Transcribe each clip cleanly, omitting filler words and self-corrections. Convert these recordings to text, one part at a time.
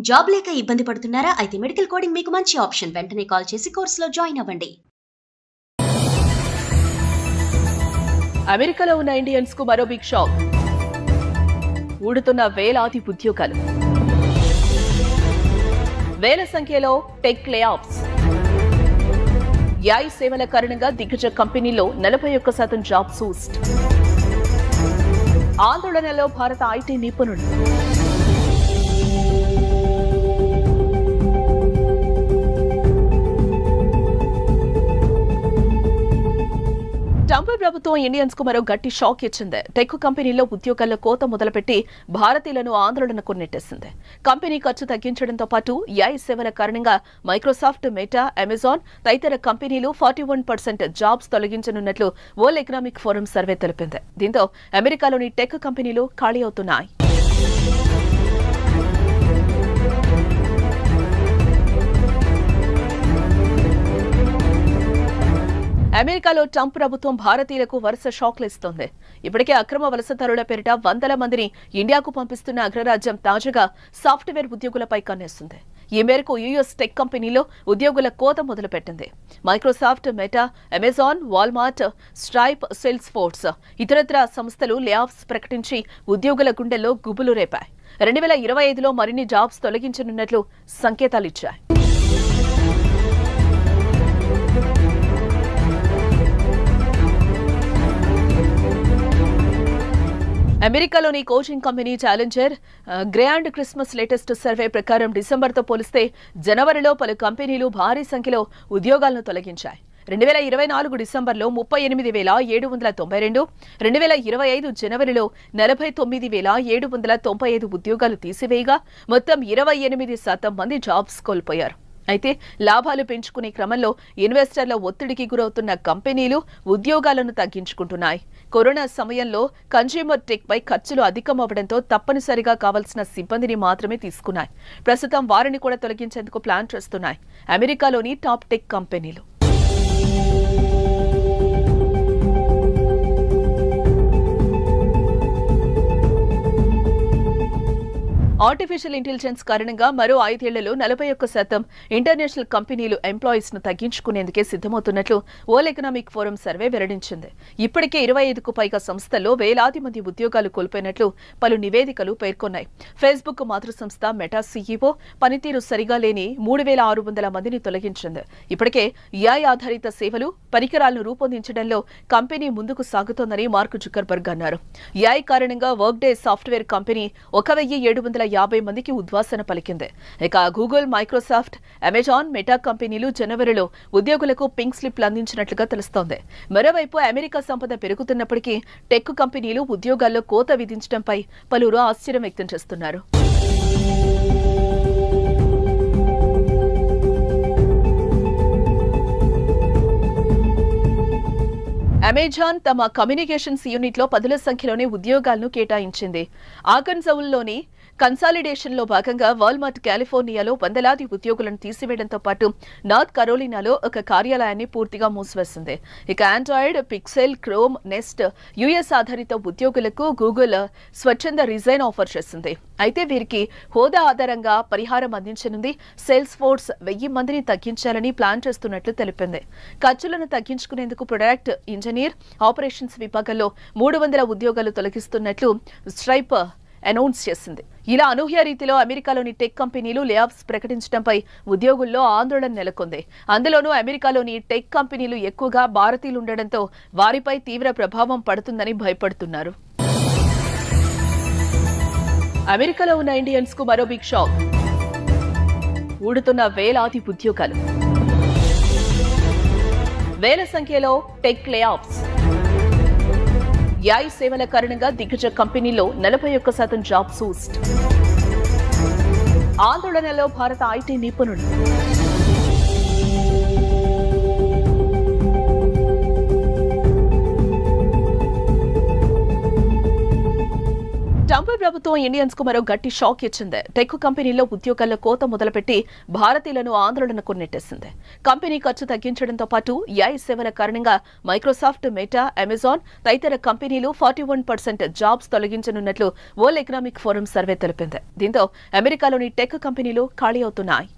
Job లేక ఇబ్బంది పడుతున్నారా? అయితే మెడికల్ కోడింగ్ మీకు మంచి ఆప్షన్. వెంటనే కాల్ చేసి కోర్సులో జాయిన్ అవ్వండి. అమెరికాలో ఉన్న ఇండియన్స్ కు మరో బిగ్ షాక్. ఊడుతున్న వేలాది ఉద్యోగాలు. వేల సంఖ్యలో టెక్ లేఆఫ్స్. ఏఐ సేవల కారణంగా దిగ్గజ కంపెనీలో 41% జాబ్ సూస్ట్. ఆందోళనలో భారత ఐటీ నిపుణులు. ట్రంప్ ప్రభుత్వం ఇండియన్స్ కు మరో గట్టి షాక్ ఇచ్చింది. టెక్ కంపెనీల్లో ఉద్యోగాల్లో కోత మొదలుపెట్టి భారతీయులను ఆందోళనకు నెట్టేసింది. కంపెనీ ఖర్చు తగ్గించడంతో పాటు ఏఐ సేవల కారణంగా మైక్రోసాఫ్ట్, మెటా, అమెజాన్ తదితర కంపెనీలు 41% జాబ్స్ తొలగించనున్నట్లు వరల్డ్ ఎకనామిక్ ఫోరం సర్వే తెలిపింది. దీంతో అమెరికాలోని టెక్ కంపెనీలు ఖాళీ అవుతున్నాయి. అమెరికాలో ట్రంప్ ప్రభుత్వం భారతీయులకు వరుస షాక్లు ఇస్తోంది. ఇప్పటికే అక్రమ వలసదారుల పేరిట వందల మందిని ఇండియాకు పంపిస్తున్న అగ్రరాజ్యం తాజాగా సాఫ్ట్వేర్ ఉద్యోగులపై కన్నేస్తుంది. ఈ మేరకు యుఎస్ టెక్ కంపెనీలో ఉద్యోగుల కోత మొదలుపెట్టింది. Microsoft, meta, Amazon, Walmart, stripe, sales force ఇతరత్ర సంస్థలు లేఆఫ్స్ ప్రకటించి ఉద్యోగుల గుండెల్లో గుబులు రేపాయి. 2025లో మరిన్ని జాబ్స్ తొలగించనున్నట్లు సంకేతాలిచ్చాయి. అమెరికాలోని coaching company challenger grand Christmas latest survey ప్రకారం డిసెంబర్తో పోలిస్తే జనవరిలో పలు కంపెనీలు భారీ సంఖ్యలో ఉద్యోగాలను తొలగించాయి. 2024 డిసెంబర్లో 38,792, 2025 జనవరిలో 49,795 ఉద్యోగాలు తీసివేయగా మొత్తం 28% మంది జాబ్స్ కోల్పోయారు. అయితే లాభాలు పెంచుకునే క్రమంలో ఇన్వెస్టర్ల ఒత్తిడికి గురవుతున్న కంపెనీలు ఉద్యోగాలను తగ్గించుకుంటున్నాయి. కరోనా సమయంలో కన్స్యూమర్ టెక్ పై ఖర్చులు అధికమవడంతో తప్పనిసరిగా కావాల్సిన సిబ్బందిని మాత్రమే తీసుకున్నాయి. ప్రస్తుతం వారిని కూడా తొలగించేందుకు ప్లాన్ చేస్తున్నాయి అమెరికాలోని టాప్ టెక్ కంపెనీలు. ఆర్టిఫిషియల్ ఇంటెలిజెన్స్ కారణంగా మరో 5 ఏళ్లలో 41% ఇంటర్నేషనల్ కంపెనీలు ఎంప్లాయీస్ ను తగ్గించుకునేందుకే సిద్ధమవుతున్నట్లు వరల్డ్ ఎకనామిక్ ఫోరం సర్వే వెల్లడించింది. ఇప్పటికే 25కు పైగా సంస్థల్లో వేలాది మంది ఉద్యోగాలు కోల్పోయినట్లు పలు నివేదికలు పేర్కొన్నాయి. ఫేస్బుక్ మాతృ సంస్థ మెటా సీఈఓ పనితీరు సరిగా లేని 3,600 మందిని తొలగించింది. ఇప్పటికే ఏఐ ఆధారిత సేవలు, పరికరాలను రూపొందించడంలో కంపెనీ ముందుకు సాగుతోందని మార్క్ జుకర్బర్గ్ అన్నారు. ఏఐ కారణంగా వర్క్డే సాఫ్ట్వేర్ కంపెనీ 1,750 మందికి ఉద్వాసన పలికింది. ఇక గూగుల్, మైక్రోసాఫ్ట్, అమెజాన్, మెటా కంపెనీలు జనవరిలో ఉద్యోగులకు పింక్ స్లిప్లు అందించినట్లుగా తెలుస్తోంది. మరోవైపు అమెరికా సంపద పెరుగుతున్నప్పటికీ టెక్ కంపెనీలు ఉద్యోగాల్లో కోత విధించడంపై పలువురు ఆశ్చర్యం వ్యక్తం చేస్తున్నారు. అమెజాన్ తమ కమ్యూనికేషన్స్ యూనిట్లో పదుల సంఖ్యలోనే ఉద్యోగాలను కేటాయించింది. ఆర్కన్సాస్లోని కన్సాలిడేషన్లో భాగంగా వాల్మార్ట్ కాలిఫోర్నియాలో వందలాది ఉద్యోగులను తీసివేయడంతో పాటు నార్త్ కరోలినాలో ఒక కార్యాలయాన్ని పూర్తిగా మూసివేసింది. ఇక Android, Pixel, Chrome, Nest US ఆధారిత ఉద్యోగులకు గూగుల్ స్వచ్ఛంద రిజైన్ ఆఫర్ చేసింది. అయితే వీరికి హోదా ఆధారంగా పరిహారం అందించనుంది. సేల్స్ ఫోర్స్ 1000 మందిని తగ్గించాలని ప్లాన్ చేస్తున్నట్లు తెలిపింది. ఖర్చులను తగ్గించుకునేందుకు ప్రొడక్ట్, ఇంజనీర్, ఆపరేషన్స్ విభాగంలో 300 ఉద్యోగాలు తొలగిస్తున్నట్లు స్ట్రైప్ అనౌన్స్ చేసింది. ఇలా అనూహ్య రీతిలో అమెరికాలోని టెక్ కంపెనీలు లేఆఫ్స్ ప్రకటించడంపై ఉద్యోగుల్లో ఆందోళన నెలకొంది. అందులోనూ అమెరికాలోని టెక్ కంపెనీలు ఎక్కువగా భారతీయులు ఉండడంతో వారిపై తీవ్ర ప్రభావం పడుతుందని భయపడుతున్నారు. అమెరికాలో ఉన్న ఇండియన్స్ కు మరో బిగ్ షాక్. ఊడుతున్న వేలాది ఉద్యోగాలు. వేల సంఖ్యలో టెక్ లేఆఫ్స్. ఏఐ సేవల కారణంగా దిగ్గజ కంపెనీలో 41% జాబ్ సూస్ట్. ఆందోళనలో భారత ఐటీ నిపుణులు. ట్రంప్ ప్రభుత్వం ఇండియన్స్ కు మరో గట్టి షాక్ ఇచ్చింది. టెక్ కంపెనీల్లో ఉద్యోగాల్లో కోత మొదలుపెట్టి భారతీయులను ఆందోళనకు నెట్టేసింది. కంపెనీ ఖర్చు తగ్గించడంతో పాటు ఏఐ సేవల కారణంగా మైక్రోసాఫ్ట్, మెటా, అమెజాన్ తదితర కంపెనీలు 41% జాబ్స్ తొలగించనున్నట్లు వరల్డ్ ఎకనామిక్ ఫోరం సర్వే తెలిపింది. దీంతో అమెరికాలోని టెక్ కంపెనీలు ఖాళీ అవుతున్నాయి.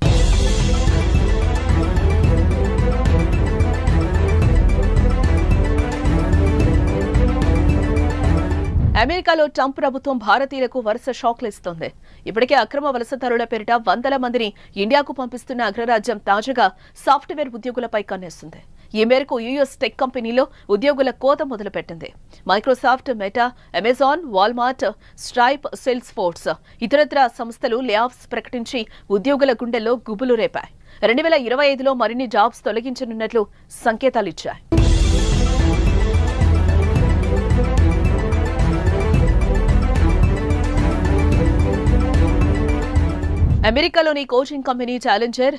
అమెరికాలో ట్రంప్ ప్రభుత్వం భారతీయులకు వరుస షాక్లు ఇస్తోంది. ఇప్పటికే అక్రమ వలసదారుల పేరిట వందల మందిని ఇండియాకు పంపిస్తున్న అగ్రరాజ్యం తాజాగా సాఫ్ట్వేర్ ఉద్యోగులపై కన్నేస్తుంది. ఈ మేరకు యుఎస్ టెక్ కంపెనీలో ఉద్యోగుల కోత మొదలుపెట్టింది. Microsoft, meta, Amazon, Walmart, stripe, sales force ఇతరత్ర సంస్థలు లేఆఫ్స్ ప్రకటించి ఉద్యోగుల గుండెల్లో గుబులు రేపాయి. 2025లో మరిన్ని జాబ్స్ తొలగించనున్నట్లు సంకేతాలిచ్చాయి. అమెరికాలోని coaching company challenger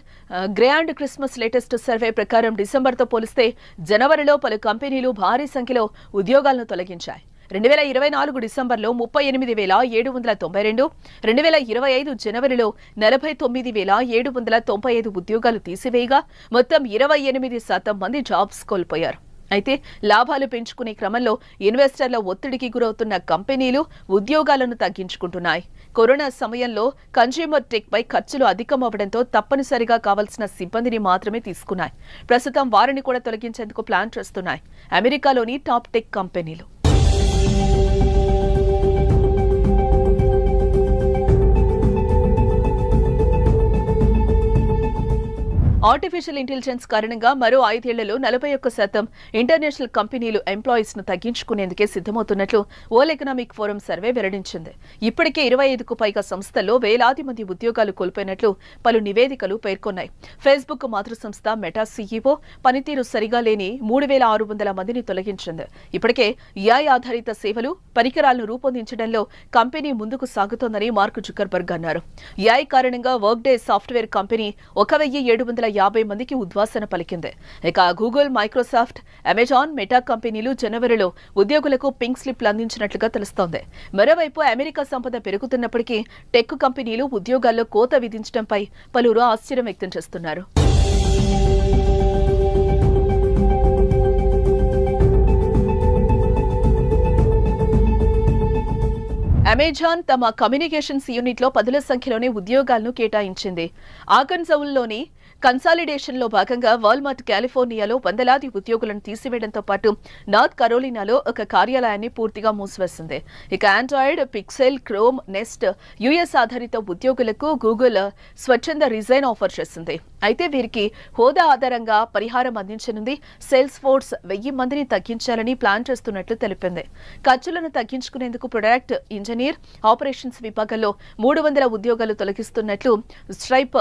grand Christmas latest survey ప్రకారం డిసెంబర్తో పోలిస్తే జనవరిలో పలు కంపెనీలు భారీ సంఖ్యలో ఉద్యోగాలను తొలగించాయి. 2024 డిసెంబర్లో 38,792, 2025 జనవరిలో 49,795 ఉద్యోగాలు తీసివేయగా మొత్తం 28% మంది జాబ్స్ కోల్పోయారు. అయితే లాభాలు పెంచుకునే క్రమంలో ఇన్వెస్టర్ల ఒత్తిడికి గురవుతున్న కంపెనీలు ఉద్యోగాలను తగ్గించుకుంటున్నాయి. కరోనా సమయంలో కన్స్యూమర్ టెక్ పై ఖర్చులు అధికమవడంతో తప్పనిసరిగా కావాల్సిన సిబ్బందిని మాత్రమే తీసుకున్నాయి. ప్రస్తుతం వారిని కూడా తొలగించేందుకు ప్లాన్ చేస్తున్నాయి అమెరికాలోని టాప్ టెక్ కంపెనీలు. ఆర్టిఫిషియల్ ఇంటెలిజెన్స్ కారణంగా మరో 5 ఏళ్లలో 41% ఇంటర్నేషనల్ కంపెనీలు ఎంప్లాయీస్ ను తగ్గించుకునేందుకే సిద్ధమవుతున్నట్లు వరల్డ్ ఎకనామిక్ ఫోరం సర్వే వెల్లడించింది. ఇప్పటికే 25కు పైగా సంస్థల్లో వేలాది మంది ఉద్యోగాలు కోల్పోయినట్లు పలు నివేదికలు పేర్కొన్నాయి. ఫేస్బుక్ మాతృ సంస్థ మెటా సీఈఓ పనితీరు సరిగా లేని 3,600 మందిని తొలగించింది. ఇప్పటికే ఏఐ ఆధారిత సేవలు, పరికరాలను రూపొందించడంలో కంపెనీ ముందుకు సాగుతోందని మార్క్ జుకర్బర్గ్ అన్నారు. ఏఐ కారణంగా వర్క్డే సాఫ్ట్వేర్ కంపెనీ 1,750 మందికి ఉద్వాసన పలికింది. ఇక గూగుల్, మైక్రోసాఫ్ట్, అమెజాన్, మెటా కంపెనీలు జనవరిలో ఉద్యోగులకు పింక్ స్లిప్లు అందించినట్లుగా తెలుస్తోంది. మరోవైపు అమెరికా సంపద పెరుగుతున్నప్పటికీ టెక్ కంపెనీలు ఉద్యోగాల్లో కోత విధించడంపై పలువురు ఆశ్చర్యం వ్యక్తం చేస్తున్నారు. అమెజాన్ తమ కమ్యూనికేషన్స్ యూనిట్లో పదుల సంఖ్యలోనే ఉద్యోగాలను కేటాయించింది. ఆర్కన్సాస్లోని కన్సాలిడేషన్లో భాగంగా వాల్మార్ట్ కాలిఫోర్నియాలో వందలాది ఉద్యోగులను తీసివేయడంతో పాటు నార్త్ కరోలినాలో ఒక కార్యాలయాన్ని పూర్తిగా మూసివేసింది. ఇక Android, Pixel, Chrome, Nest US ఆధారిత ఉద్యోగులకు గూగుల్ స్వచ్ఛంద రిజైన్ ఆఫర్ చేసింది. అయితే వీరికి హోదా ఆధారంగా పరిహారం అందించనుంది. సేల్స్ ఫోర్స్ 1000 మందిని తగ్గించాలని ప్లాన్ చేస్తున్నట్లు తెలిపింది. ఖర్చులను తగ్గించుకునేందుకు ప్రొడక్ట్, ఇంజనీర్, ఆపరేషన్స్ విభాగంలో 300 ఉద్యోగాలు తొలగిస్తున్నట్లు స్ట్రైప్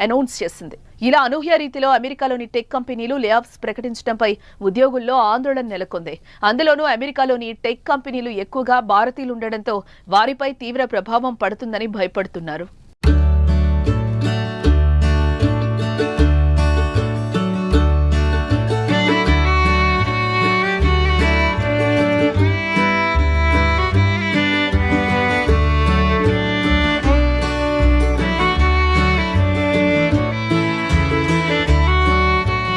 అనౌన్స్ చేసింది. ఇలా అనూహ్య రీతిలో అమెరికాలోని టెక్ కంపెనీలు లేఆఫ్స్ ప్రకటించడంపై ఉద్యోగుల్లో ఆందోళన నెలకొంది. అందులోనూ అమెరికాలోని టెక్ కంపెనీలు ఎక్కువగా భారతీయులు ఉండడంతో వారిపై తీవ్ర ప్రభావం పడుతుందని భయపడుతున్నారు.